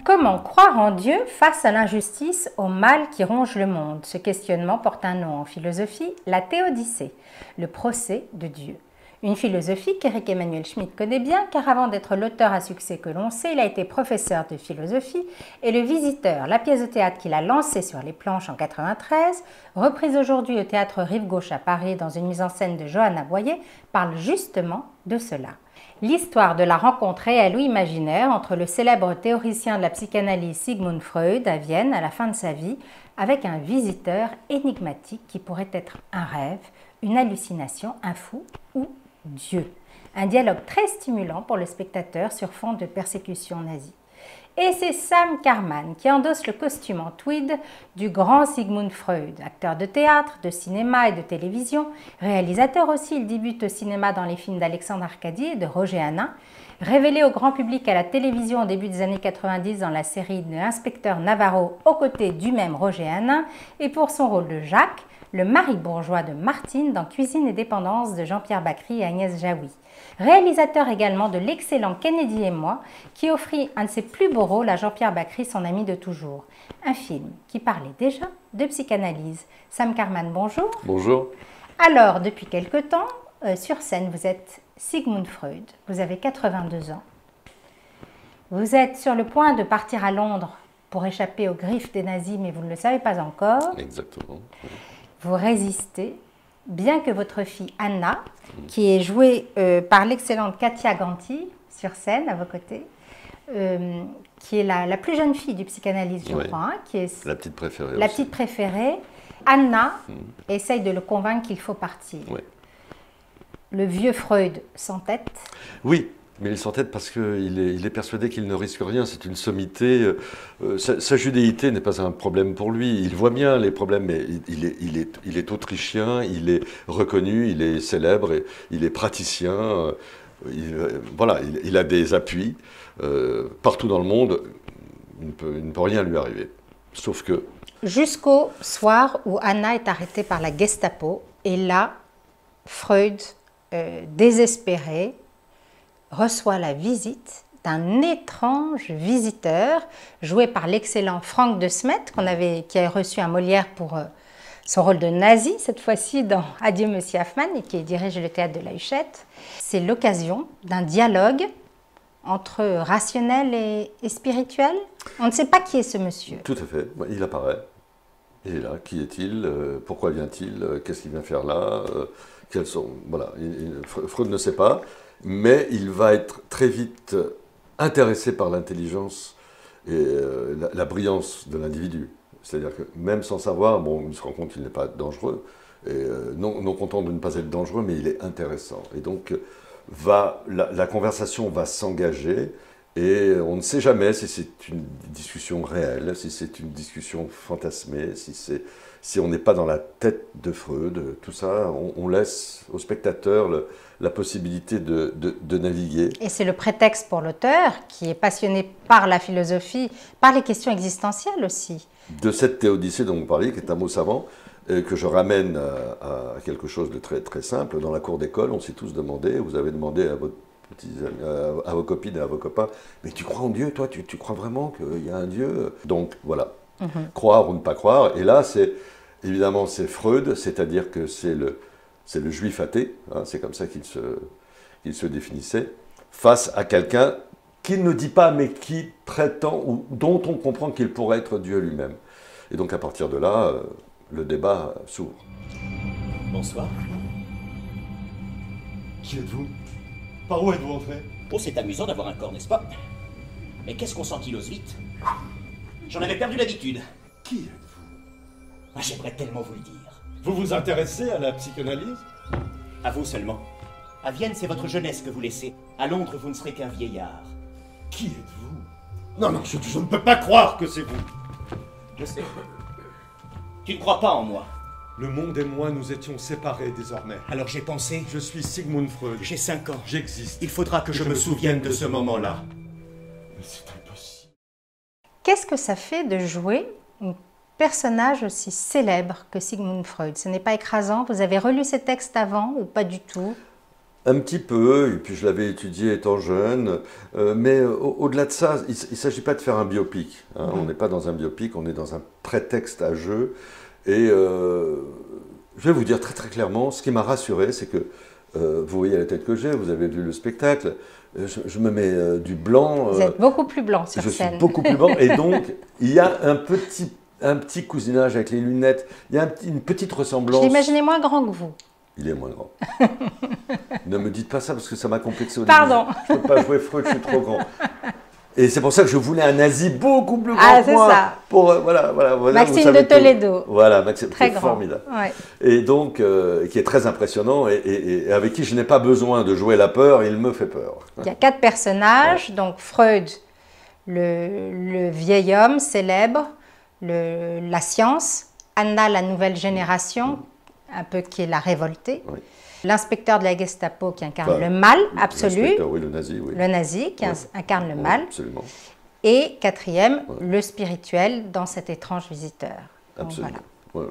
Comment croire en Dieu face à l'injustice, au mal qui ronge le monde? Ce questionnement porte un nom en philosophie, la théodicée, le procès de Dieu. Une philosophie qu'Éric Emmanuel Schmitt connaît bien, car avant d'être l'auteur à succès que l'on sait, il a été professeur de philosophie et Le Visiteur, la pièce de théâtre qu'il a lancée sur les planches en 1993, reprise aujourd'hui au théâtre Rive Gauche à Paris dans une mise en scène de Johanna Boyer, parle justement de cela. L'histoire de la rencontre réelle ou imaginaire entre le célèbre théoricien de la psychanalyse Sigmund Freud à Vienne à la fin de sa vie avec un visiteur énigmatique qui pourrait être un rêve, une hallucination, un fou ou Dieu. Un dialogue très stimulant pour le spectateur sur fond de persécution nazie. Et c'est Sam Karman qui endosse le costume en tweed du grand Sigmund Freud, acteur de théâtre, de cinéma et de télévision, réalisateur aussi, il débute au cinéma dans les films d'Alexandre Arcadier et de Roger Hanin, révélé au grand public à la télévision au début des années 90 dans la série de l'inspecteur Navarro aux côtés du même Roger Hanin, et pour son rôle de Jacques, le mari bourgeois de Martine dans Cuisine et dépendance de Jean-Pierre Bacry et Agnès Jaoui. Réalisateur également de l'excellent Kennedy et moi, qui offrit un de ses plus beaux rôles à Jean-Pierre Bacry, son ami de toujours. Un film qui parlait déjà de psychanalyse. Sam Karman, bonjour. Bonjour. Alors, depuis quelque temps, sur scène, vous êtes Sigmund Freud, vous avez 82 ans. Vous êtes sur le point de partir à Londres pour échapper aux griffes des nazis, mais vous ne le savez pas encore. Exactement. Vous résistez, bien que votre fille Anna, qui est jouée par l'excellente Katia Ganti sur scène à vos côtés, qui est la plus jeune fille du psychanalyste, je crois, hein, qui est la petite préférée. La petite préférée. Anna essaye de le convaincre qu'il faut partir. Oui. Le vieux Freud s'entête. Oui, mais il s'entête parce qu'il est persuadé qu'il ne risque rien. C'est une sommité. Sa judéité n'est pas un problème pour lui. Il voit bien les problèmes, mais il est autrichien, il est reconnu, il est célèbre, il est praticien. Il a des appuis. Partout dans le monde, il ne peut rien lui arriver. Sauf que... Jusqu'au soir où Anna est arrêtée par la Gestapo, et là, Freud, désespéré, reçoit la visite d'un étrange visiteur, joué par l'excellent Franck de Smet, qui a reçu un Molière pour son rôle de nazi, cette fois-ci dans Adieu Monsieur Hoffmann, et qui dirige le théâtre de la Huchette. C'est l'occasion d'un dialogue entre rationnel et spirituel. On ne sait pas qui est ce monsieur. Tout à fait, il apparaît. Il est là, qui est-il? Pourquoi vient-il? Qu'est-ce qu'il vient faire là? Quels sont... Voilà, Freud ne sait pas, mais il va être très vite intéressé par l'intelligence et la brillance de l'individu. C'est-à-dire que même sans savoir, bon, il se rend compte qu'il n'est pas dangereux, et non content de ne pas être dangereux, mais il est intéressant. Et donc, la conversation va s'engager, et on ne sait jamais si c'est une discussion réelle, si c'est une discussion fantasmée, si on n'est pas dans la tête de Freud. Tout ça, on laisse au spectateur la possibilité de naviguer. Et c'est le prétexte pour l'auteur, qui est passionné par la philosophie, par les questions existentielles aussi. De cette théodicée dont vous parliez, qui est un mot savant, que je ramène à quelque chose de très, très simple. Dans la cour d'école, on s'est tous demandé, vous avez demandé à vos copines et à vos copains, mais tu crois en Dieu, toi, tu crois vraiment qu'il y a un Dieu? Donc voilà, croire ou ne pas croire. Et là, évidemment, c'est Freud, c'est-à-dire que c'est le juif athée, hein, c'est comme ça qu'il se définissait, face à quelqu'un qu'il ne dit pas, mais qui prétend, ou dont on comprend qu'il pourrait être Dieu lui-même. Et donc à partir de là, le débat s'ouvre. Bonsoir. Qui êtes-vous? Par où êtes-vous entré? Oh, c'est amusant d'avoir un corps, n'est-ce pas? Mais qu'est-ce qu'on s'ankylose vite? J'en avais perdu l'habitude. Qui êtes-vous? Ah, j'aimerais tellement vous le dire. Vous vous intéressez à la psychanalyse? À vous seulement. À Vienne, c'est votre jeunesse que vous laissez. À Londres, vous ne serez qu'un vieillard. Qui êtes-vous? Non, je ne peux pas croire que c'est vous. Je sais. Tu ne crois pas en moi? Le monde et moi, nous étions séparés désormais. Alors j'ai pensé... Je suis Sigmund Freud. J'ai 5 ans. J'existe. Il faudra que je me souvienne de ce moment-là. Mais c'est impossible. Qu'est-ce que ça fait de jouer un personnage aussi célèbre que Sigmund Freud? Ce n'est pas écrasant? Vous avez relu ces textes avant ou pas du tout? Un petit peu, et puis je l'avais étudié étant jeune, mais au-delà de ça, il ne s'agit pas de faire un biopic. Hein. On n'est pas dans un biopic, on est dans un prétexte à jeu. Et je vais vous dire très très clairement, ce qui m'a rassuré, c'est que, vous voyez la tête que j'ai, vous avez vu le spectacle, je me mets du blanc. Vous êtes beaucoup plus blanc sur scène. Je suis beaucoup plus blanc, et donc il y a un petit cousinage avec les lunettes, il y a une petite ressemblance. Je l'imaginais moins grand que vous. Il est moins grand. Ne me dites pas ça parce que ça m'a complexé au Pardon. début. Je ne peux pas jouer Freud, je suis trop grand. Et c'est pour ça que je voulais un nazi beaucoup plus grand que moi. C'est ça. Pour, voilà, Maxime de Toledo. Voilà, Maxime, très c'est grand. formidable. Ouais. Et donc, qui est très impressionnant et avec qui je n'ai pas besoin de jouer la peur, il me fait peur. Il y a 4 personnages, donc Freud, le vieil homme célèbre, la science, Anna, la nouvelle génération, un peu qui est la révoltée, Oui. L'inspecteur de la Gestapo qui incarne le mal absolu, Oui, le nazi, oui. le nazi qui incarne le mal, Absolument. et 4e, le spirituel dans cet étrange visiteur. Donc, Absolument. voilà.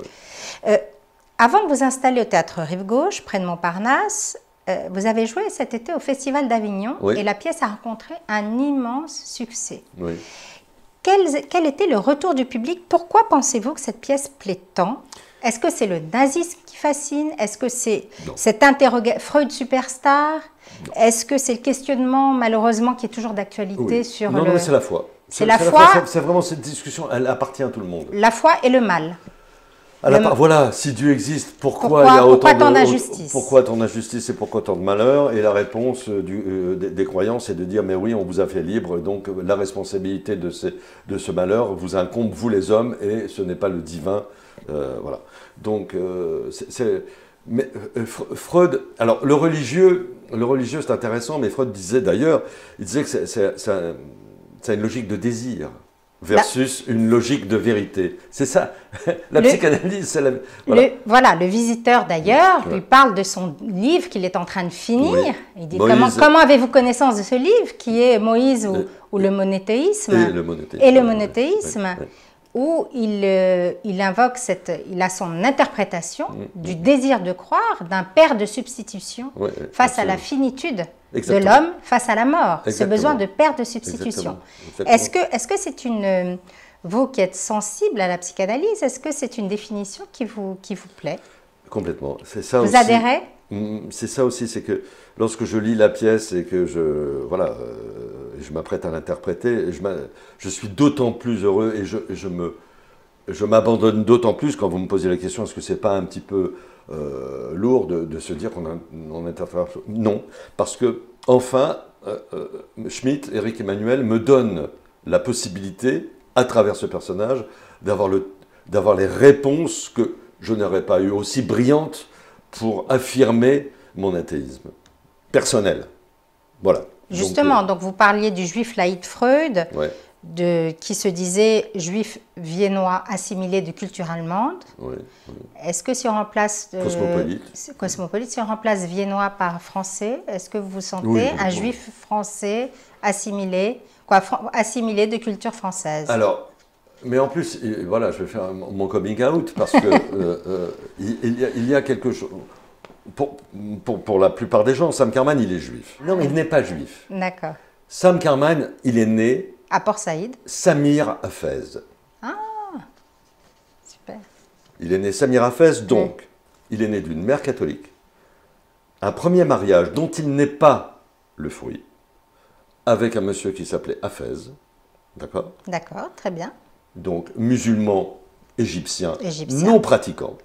Ouais. Avant de vous installer au Théâtre Rive-Gauche, près de Montparnasse, vous avez joué cet été au Festival d'Avignon et la pièce a rencontré un immense succès. Oui. Quel était le retour du public? Pourquoi pensez-vous que cette pièce plaît tant? Est-ce que c'est le nazisme qui fascine? Est-ce que c'est cette interrogation Freud superstar? Est-ce que c'est le questionnement, malheureusement, qui est toujours d'actualité sur Non, mais c'est la foi. C'est la foi. C'est vraiment cette discussion, elle appartient à tout le monde. La foi et le mal. Voilà, si Dieu existe, pourquoi il y a autant tant d'injustice? Pourquoi tant d'injustice et pourquoi tant de malheur? Et la réponse des croyants, c'est de dire, mais oui, on vous a fait libre, donc la responsabilité de ce malheur vous incombe, vous les hommes, et ce n'est pas le divin. Voilà. Donc, mais Freud, alors le religieux c'est intéressant, mais Freud disait d'ailleurs, il disait que c'est une logique de désir versus une logique de vérité. C'est ça, la psychanalyse, c'est la... Voilà. Le visiteur d'ailleurs lui parle de son livre qu'il est en train de finir. Oui. Il dit, comment avez-vous connaissance de ce livre qui est Moïse ou le monothéisme? Et le monothéisme. Où il invoque il a son interprétation du désir de croire d'un père de substitution face à la finitude de l'homme, face à la mort, ce besoin de père de substitution. Est-ce que c'est vous qui êtes sensible à la psychanalyse, est-ce que c'est une définition qui vous plaît? Complètement. C'est ça vous aussi. Adhérez? C'est ça aussi, c'est que lorsque je lis la pièce et que je m'apprête à l'interpréter, je suis d'autant plus heureux et je m'abandonne d'autant plus quand vous me posez la question, est-ce que c'est pas un petit peu lourd de se dire qu'on interprète? Non, parce que enfin, Schmitt, Éric Emmanuel me donne la possibilité, à travers ce personnage, d'avoir les réponses que je n'aurais pas eues aussi brillantes pour affirmer mon athéisme personnel. Voilà. Justement, donc vous parliez du juif laïque Freud, qui se disait juif viennois assimilé de culture allemande. Est-ce que si on remplace... Cosmopolite, si on remplace viennois par français, est-ce que vous vous sentez un juif français assimilé, assimilé de culture française? Alors, mais en plus, voilà, je vais faire mon coming out, parce que il y a quelque chose... Pour la plupart des gens, Sam Karman, il est juif. Non, il n'est pas juif. D'accord. Sam Karman, il est né... À Port Saïd. Samir Hafez. Ah, super. Il est né Samir Hafez, donc, il est né d'une mère catholique. Un premier mariage dont il n'est pas le fruit, avec un monsieur qui s'appelait Hafez. D'accord? D'accord, très bien. Donc, musulman égyptien. Non pratiquant.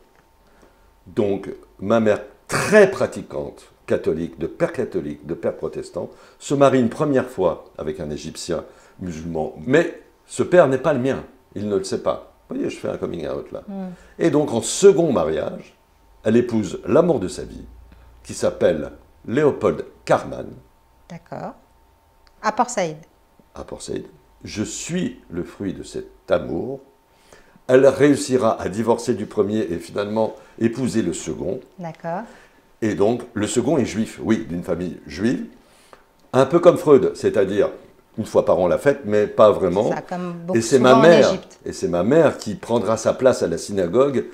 Donc, ma mère très pratiquante, catholique, de père protestant, se marie une première fois avec un Égyptien musulman. Mais ce père n'est pas le mien, il ne le sait pas. Vous voyez, je fais un coming out là. Et donc, en second mariage, elle épouse l'amour de sa vie, qui s'appelle Léopold Karman. D'accord. À Port Saïd. À Port Saïd. Je suis le fruit de cet amour. Elle réussira à divorcer du premier et finalement épouser le second. D'accord. Et donc, le second est juif, oui, d'une famille juive. Un peu comme Freud, c'est-à-dire une fois par an la fête, mais pas vraiment. Ça, comme beaucoup et c'est ma mère qui prendra sa place à la synagogue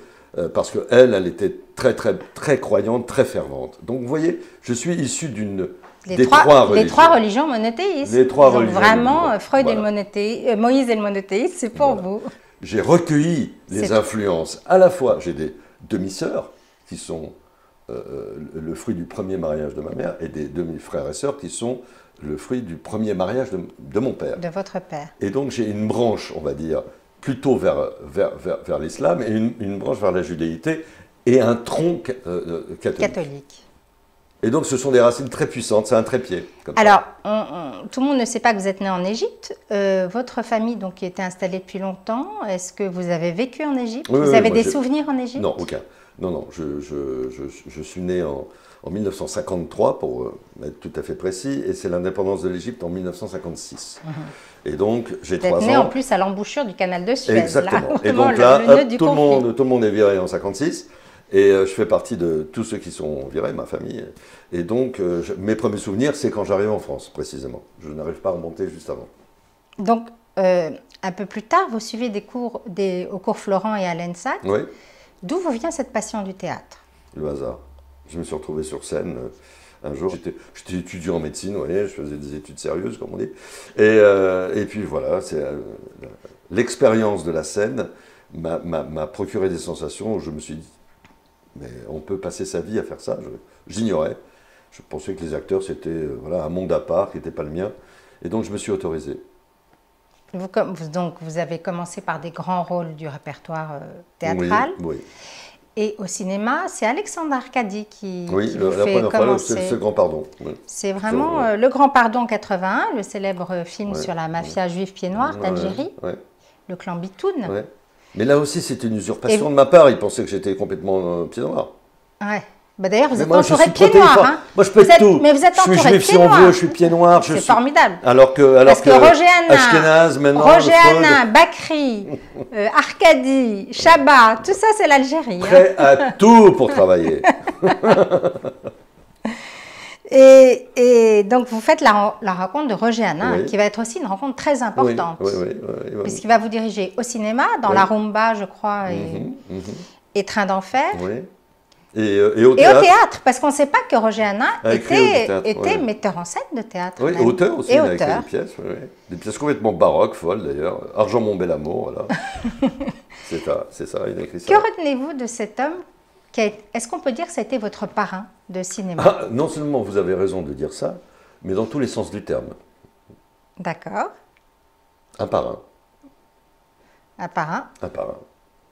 parce qu'elle était très, très, très croyante, très fervente. Donc vous voyez, je suis issu des trois religions. Les trois religions monothéistes. Les trois Donc religions. vraiment, Freud Voilà. et le monothéisme, Moïse et le monothéisme, c'est pour Voilà. vous. J'ai recueilli les influences. À la fois, j'ai des demi-sœurs qui sont le fruit du premier mariage de ma mère et des demi-frères et sœurs qui sont le fruit du premier mariage de mon père. De votre père. Et donc j'ai une branche, on va dire, plutôt vers l'islam et une branche vers la judéité et un tronc catholique. Et donc ce sont des racines très puissantes, c'est un trépied. Alors, tout le monde ne sait pas que vous êtes né en Égypte. Votre famille, donc, qui était installée depuis longtemps, est-ce que vous avez vécu en Égypte? Oui, vous oui, avez moi, des souvenirs en Égypte? Non, aucun. Non, je suis né en 1953, pour être tout à fait précis, et c'est l'indépendance de l'Égypte en 1956. Et donc, j'ai 3 ans. Vous êtes né en plus à l'embouchure du canal de Suez. Exactement. Là, et donc là, tout le monde est viré en 56. Et je fais partie de tous ceux qui sont virés, ma famille. Et donc, mes premiers souvenirs, c'est quand j'arrive en France, précisément. Je n'arrive pas à remonter juste avant. Donc, un peu plus tard, vous suivez des cours au cours Florent et à l'ENSAT. Oui. D'où vous vient cette passion du théâtre? Le hasard. Je me suis retrouvé sur scène un jour. J'étais étudiant en médecine, vous voyez, je faisais des études sérieuses, comme on dit. Et puis voilà, l'expérience de la scène m'a procuré des sensations où je me suis dit, mais on peut passer sa vie à faire ça. J'ignorais. Je pensais que les acteurs, c'était un monde à part, qui n'était pas le mien. Et donc, je me suis autorisé. Donc, vous avez commencé par des grands rôles du répertoire théâtral. Oui. Et au cinéma, c'est Alexandre Arcadi qui vous la fait première commencer. fois, c'est Le Grand Pardon. Oui. C'est vraiment Le Grand Pardon en 81, le célèbre film sur la mafia juive pied noir d'Algérie, le clan Bitoun. Ouais. Mais là aussi, c'était une usurpation de ma part. Ils pensaient que j'étais complètement pied noir. Ouais. Bah d'ailleurs, vous êtes moi, entouré de pieds noirs. Hein. Moi, je peux être tout. Mais vous êtes entouré de pieds noirs. Je suis juif si on veut, je suis pied noir. C'est formidable. Alors que Roger Hanin, Ashkenaz, maintenant, Roger Hanin, Bakri, Arcadi, Chabat, tout ça, c'est l'Algérie. Prêt à tout pour travailler. Et donc, vous faites la rencontre de Roger Hanin, qui va être aussi une rencontre très importante. Oui. Puisqu'il va vous diriger au cinéma, dans La Rumba, je crois, et Train d'enfer. Oui. Et au théâtre. Parce qu'on ne sait pas que Roger Hanin était metteur en scène de théâtre. Oui, même. auteur aussi, et avec auteur. des pièces. Des pièces complètement baroques, folles d'ailleurs. Argent, mon bel amour, voilà. c'est ça, il a écrit ça. Que retenez-vous de cet homme Est-ce qu'on peut dire que ça a été votre parrain de cinéma? Non seulement vous avez raison de dire ça, mais dans tous les sens du terme. D'accord. Un parrain. Un parrain. Un parrain.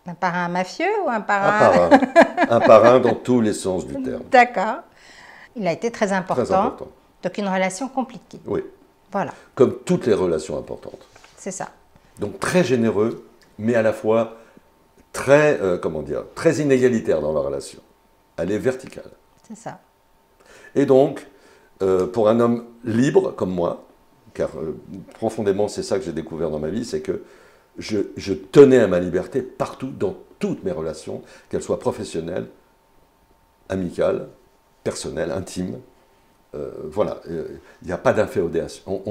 Un parrain mafieux ou un parrain... Un parrain. Un parrain dans tous les sens du terme. D'accord. Il a été très important. Très important. Donc une relation compliquée. Oui. Voilà. Comme toutes les relations importantes. C'est ça. Donc très généreux, mais à la fois très, très inégalitaire dans la relation. Elle est verticale. C'est ça. Et donc, pour un homme libre comme moi, car profondément c'est ça que j'ai découvert dans ma vie, c'est que je tenais à ma liberté partout, dans toutes mes relations, qu'elles soient professionnelles, amicales, personnelles, intimes. Voilà, il n'y a pas d'inféodation.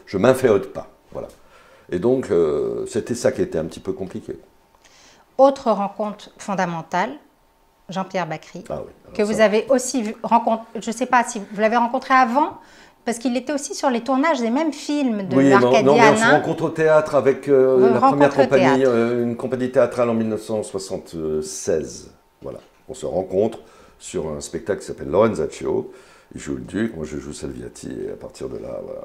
Je ne m'inféode pas. Voilà. Et donc, c'était ça qui était un petit peu compliqué. Autre rencontre fondamentale, Jean-Pierre Bacri, que vous avez aussi rencontré, je ne sais pas si vous l'avez rencontré avant, parce qu'il était aussi sur les tournages des mêmes films de Arcadi Hanin. On se rencontre au théâtre avec la première compagnie, une compagnie théâtrale en 1976. Voilà. On se rencontre sur un spectacle qui s'appelle Lorenzaccio. Il joue le duc, moi je joue Salviati, et à partir de là, voilà,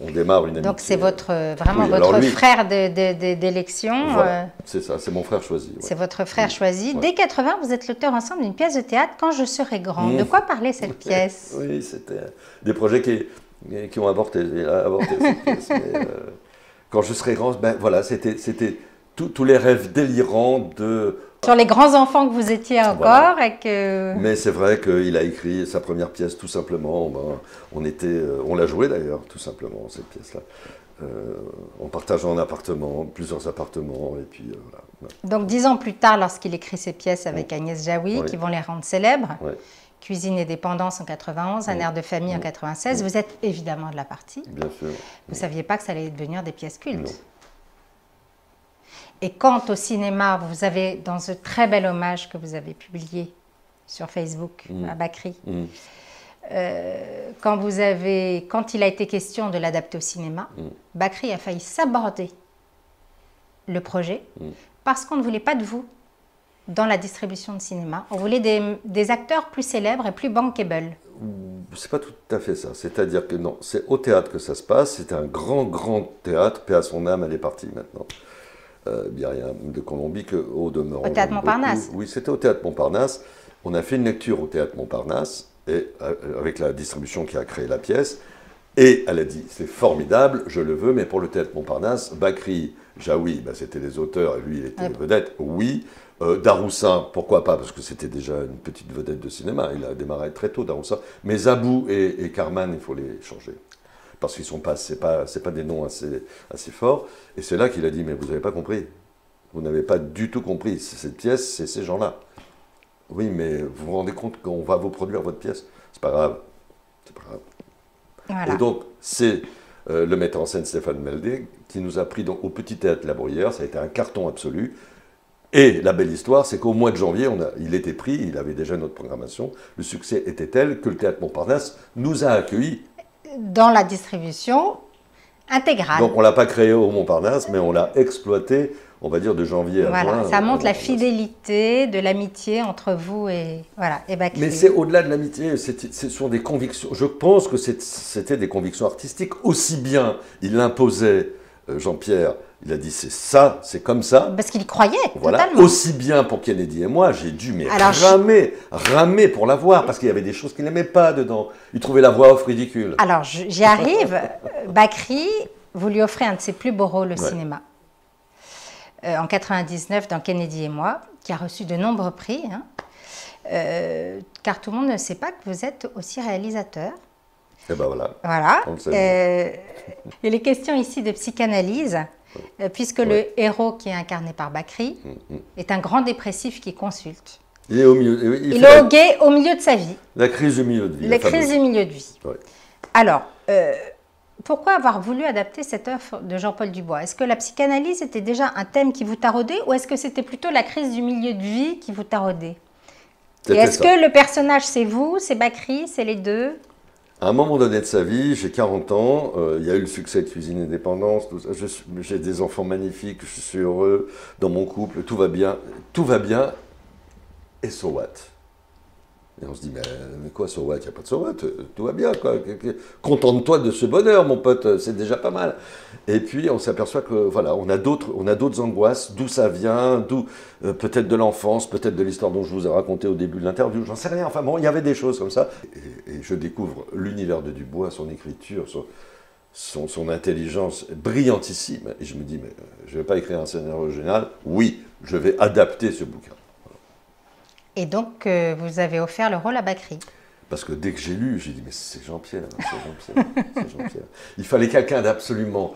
on démarre une amitié. Donc c'est vraiment votre frère d'élection. Voilà, c'est ça, c'est mon frère choisi. Ouais. C'est votre frère choisi. Dès 80, vous êtes l'auteur ensemble d'une pièce de théâtre, Quand je serai grand. De quoi parlait cette pièce? Oui, c'était des projets qui ont avorté cette pièce. Mais, quand je serai grand, ben voilà, c'était tous les rêves délirants de... Sur les grands-enfants que vous étiez encore. Voilà. Et que... Mais c'est vrai qu'il a écrit sa première pièce tout simplement. On l'a jouée d'ailleurs, tout simplement, cette pièce-là. En partageant un appartement, plusieurs appartements, et puis voilà. Donc 10 ans plus tard, lorsqu'il écrit ses pièces avec Agnès Jaoui, qui vont les rendre célèbres, Cuisine et dépendance en 91, Un air de famille en 96, vous êtes évidemment de la partie. Bien sûr. Vous ne saviez pas que ça allait devenir des pièces cultes. Non. Et quant au cinéma, vous avez, dans ce très bel hommage que vous avez publié sur Facebook à Bakri, quand il a été question de l'adapter au cinéma, Bakri a failli s'aborder le projet parce qu'on ne voulait pas de vous dans la distribution de cinéma. On voulait des acteurs plus célèbres et plus bankable. C'est pas tout à fait ça. C'est-à-dire que non, c'est au théâtre que ça se passe. C'était un grand, grand théâtre. Paix à son âme, elle est partie maintenant. Myriam de Colombie, au demeurant. Au théâtre Montparnasse. Oui, c'était au théâtre Montparnasse. On a fait une lecture au théâtre Montparnasse, et, avec la distribution qui a créé la pièce. Et elle a dit, c'est formidable, je le veux, mais pour le théâtre Montparnasse, Bakri, Jaoui, c'était les auteurs, et lui, il était vedette, oui. Daroussin, pourquoi pas, parce que c'était déjà une petite vedette de cinéma, il a démarré très tôt, Daroussin. Mais Zabou et Carman, il faut les changer. Parce qu'ils sont pas, c'est pas des noms assez forts. Et c'est là qu'il a dit, mais vous n'avez pas compris. Vous n'avez pas du tout compris. Cette pièce, c'est ces gens-là. Oui, mais vous vous rendez compte qu'on va vous produire votre pièce? C'est pas grave. C'est pas grave. Voilà. Et donc, c'est le metteur en scène Stéphane Meldé qui nous a pris donc, au Petit Théâtre La Bruyère. Ça a été un carton absolu. Et la belle histoire, c'est qu'au mois de janvier, il était pris, il avait déjà notre programmation. Le succès était tel que le théâtre Montparnasse nous a accueillis. Dans la distribution intégrale. Donc on ne l'a pas créé au Montparnasse, mais on l'a exploité, on va dire, de janvier à juin. Ça montre la fidélité, de l'amitié entre vous et Bakri. Mais c'est au-delà de l'amitié, ce sont des convictions. Je pense que c'était des convictions artistiques. Aussi bien il imposait, Jean-Pierre, il a dit c'est ça, c'est comme ça. Parce qu'il y croyait, voilà. Totalement. Aussi bien pour Kennedy et moi, j'ai dû ramer pour la voir, parce qu'il y avait des choses qu'il n'aimait pas dedans. Il trouvait la voix off ridicule. Alors j'y arrive. Bakri, vous lui offrez un de ses plus beaux rôles au cinéma. En 99, dans Kennedy et moi, qui a reçu de nombreux prix. Car tout le monde ne sait pas que vous êtes aussi réalisateur. Et ben voilà. Voilà. Il est question ici de psychanalyse. Puisque le héros qui est incarné par Bakri est un grand dépressif qui consulte. Il est au milieu, il est au milieu de sa vie. La crise du milieu de vie. La crise du milieu de vie. Ouais. Alors, pourquoi avoir voulu adapter cette œuvre de Jean-Paul Dubois? Est-ce que la psychanalyse était déjà un thème qui vous taraudait ou est-ce que c'était plutôt la crise du milieu de vie qui vous taraudait? Et est-ce que le personnage, c'est vous, c'est Bakri, c'est les deux? À un moment donné de sa vie, j'ai 40 ans, il y a eu le succès de Cuisine Indépendance, j'ai des enfants magnifiques, je suis heureux dans mon couple, tout va bien, et so what? Et on se dit, mais quoi, so what? Il n'y a pas de so what, tout va bien, quoi. Contente-toi de ce bonheur, mon pote, c'est déjà pas mal. Et puis, on s'aperçoit que, voilà, on a d'autres angoisses, d'où ça vient, peut-être de l'enfance, peut-être de l'histoire dont je vous ai raconté au début de l'interview, j'en sais rien. Enfin bon, il y avait des choses comme ça. Et je découvre l'univers de Dubois, son écriture, son intelligence brillantissime. Et je me dis, mais je ne vais pas écrire un scénario original. Oui, je vais adapter ce bouquin. Et donc, vous avez offert le rôle à Bakri. Parce que dès que j'ai lu, j'ai dit, mais c'est Jean-Pierre, c'est Jean-Pierre. Il fallait quelqu'un d'absolument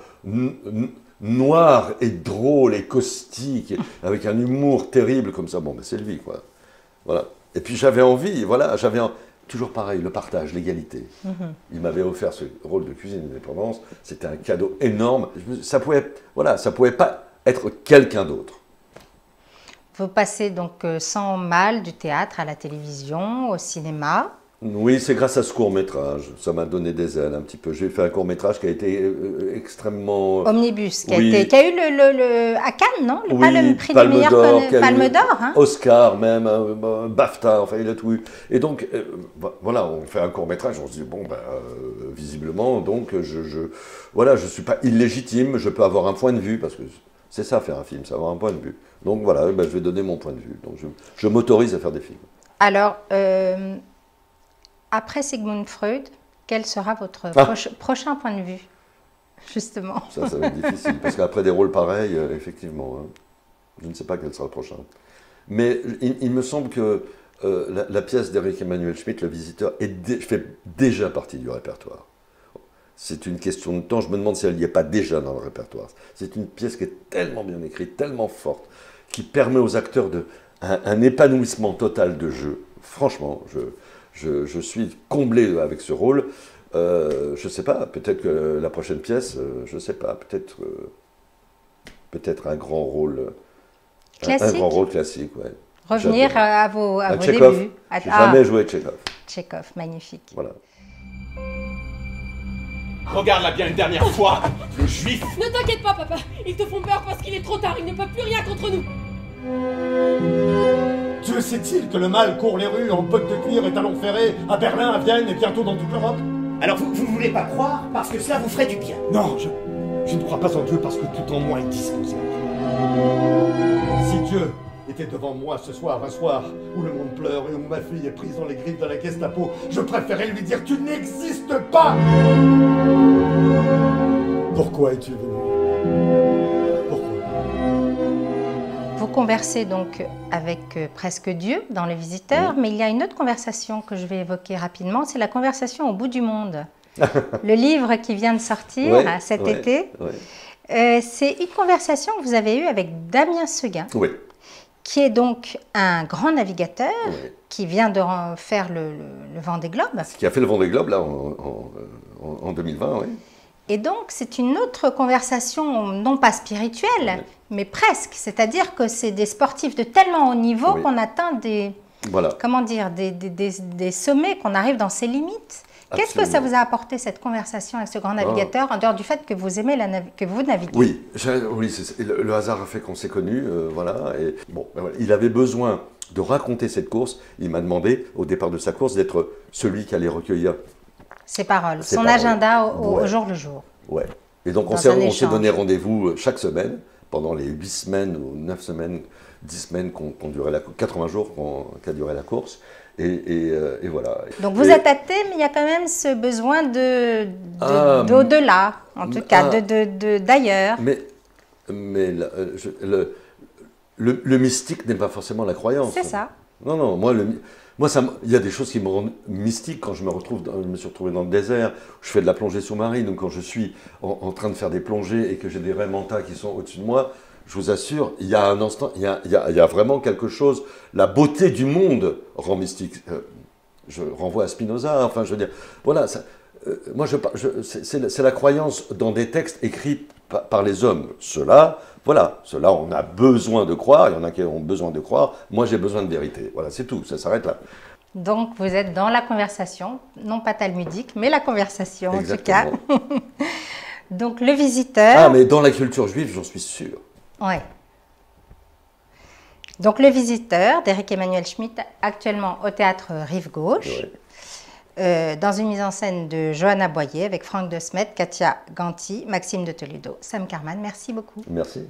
noir et drôle et caustique, avec un humour terrible comme ça. Bon, ben c'est lui, quoi. Voilà. Et puis j'avais envie, voilà, toujours pareil, le partage, l'égalité. Il m'avait offert ce rôle de Cuisine Indépendance, c'était un cadeau énorme. Ça pouvait pas être quelqu'un d'autre. Vous passez donc sans mal du théâtre à la télévision, au cinéma. Oui, c'est grâce à ce court-métrage. Ça m'a donné des ailes un petit peu. J'ai fait un court-métrage qui a été extrêmement... Omnibus, qui a eu le à Cannes, non? Pas le prix du meilleur Palme d'Or. Hein? Oscar même, BAFTA, enfin il a tout eu. Et donc, voilà, on fait un court-métrage, on se dit, bon, visiblement, donc, voilà, je ne suis pas illégitime, je peux avoir un point de vue, parce que c'est ça, faire un film, c'est avoir un point de vue. Donc voilà, je vais donner mon point de vue. Donc je m'autorise à faire des films. Alors, après Sigmund Freud, quel sera votre prochain point de vue, justement? Ça va être difficile, parce qu'après des rôles pareils, effectivement, hein, je ne sais pas quel sera le prochain. Mais il me semble que la pièce d'Éric Emmanuel Schmitt, Le Visiteur, fait déjà partie du répertoire. C'est une question de temps, je me demande si elle n'y est pas déjà dans le répertoire. C'est une pièce qui est tellement bien écrite, tellement forte, qui permet aux acteurs un épanouissement total de jeu. Franchement, je suis comblé avec ce rôle. Je ne sais pas, peut-être que la prochaine pièce, je ne sais pas, peut-être peut-être un grand rôle. Classique. Un grand rôle classique, ouais. Revenir à vos Tchekhov. débuts. J'ai jamais joué Tchekhov. Tchekhov, magnifique. Voilà. Regarde-la bien une dernière fois, le juif. Ne t'inquiète pas, papa. Ils te font peur parce qu'il est trop tard. Ils ne peuvent plus rien contre nous. Dieu sait-il que le mal court les rues en bottes de cuir et talons ferrés à Berlin, à Vienne et bientôt dans toute l'Europe? Alors vous ne voulez pas croire parce que cela vous ferait du bien. Non, je ne crois pas en Dieu parce que tout en moi est disposé. Si Dieu était devant moi ce soir, un soir où le monde pleure et où ma fille est prise dans les griffes de la Gestapo, je préférais lui dire: tu n'existes pas. Pourquoi es-tu venu? Pourquoi? Vous conversez donc avec presque Dieu dans Le Visiteur, mais il y a une autre conversation que je vais évoquer rapidement, c'est la conversation au bout du monde. Le livre qui vient de sortir cet été, c'est une conversation que vous avez eue avec Damien Seguin, qui est donc un grand navigateur qui vient de faire le Vendée Globe. Qui a fait le Vendée Globe là en 2020, oui. Et donc, c'est une autre conversation, non pas spirituelle, mais presque. C'est-à-dire que c'est des sportifs de tellement haut niveau qu'on atteint des, comment dire, des sommets, qu'on arrive dans ses limites. Qu'est-ce que ça vous a apporté, cette conversation avec ce grand navigateur, en dehors du fait que vous aimez que vous naviguez? Oui, le hasard a fait qu'on s'est connus, voilà. Et, bon, il avait besoin de raconter cette course. Il m'a demandé, au départ de sa course, d'être celui qui allait recueillir ses paroles, son agenda au jour le jour. Ouais. Et donc on s'est donné rendez-vous chaque semaine, pendant les 8 semaines ou 9 semaines, 10 semaines qu'on durait 80 jours qu'a duré la course. Et voilà. Donc vous êtes athée, mais il y a quand même ce besoin d'au-delà, en tout cas, d'ailleurs. Mais le mystique n'est pas forcément la croyance. C'est ça. Non, non, moi, il y a des choses qui me rendent mystique quand je me suis retrouvé dans le désert, où je fais de la plongée sous-marine, ou quand je suis en train de faire des plongées et que j'ai des raies mantas qui sont au-dessus de moi. Je vous assure, il y a un instant, il y a vraiment quelque chose. La beauté du monde rend mystique. Je renvoie à Spinoza, enfin, je veux dire, voilà. Moi, c'est la croyance dans des textes écrits par les hommes. Ceux-là, on a besoin de croire, il y en a qui ont besoin de croire, moi j'ai besoin de vérité. Voilà, c'est tout, ça s'arrête là. Donc vous êtes dans la conversation, non pas talmudique, mais la conversation en tout cas. Donc Le Visiteur... Ah, mais dans la culture juive, j'en suis sûr. Ouais. Donc Le Visiteur d'Éric Emmanuel Schmitt, actuellement au théâtre Rive Gauche. Dans une mise en scène de Johanna Boyer avec Franck de Smet, Katia Ganti, Maxime de Toledo, Sam Carman. Merci beaucoup. Merci.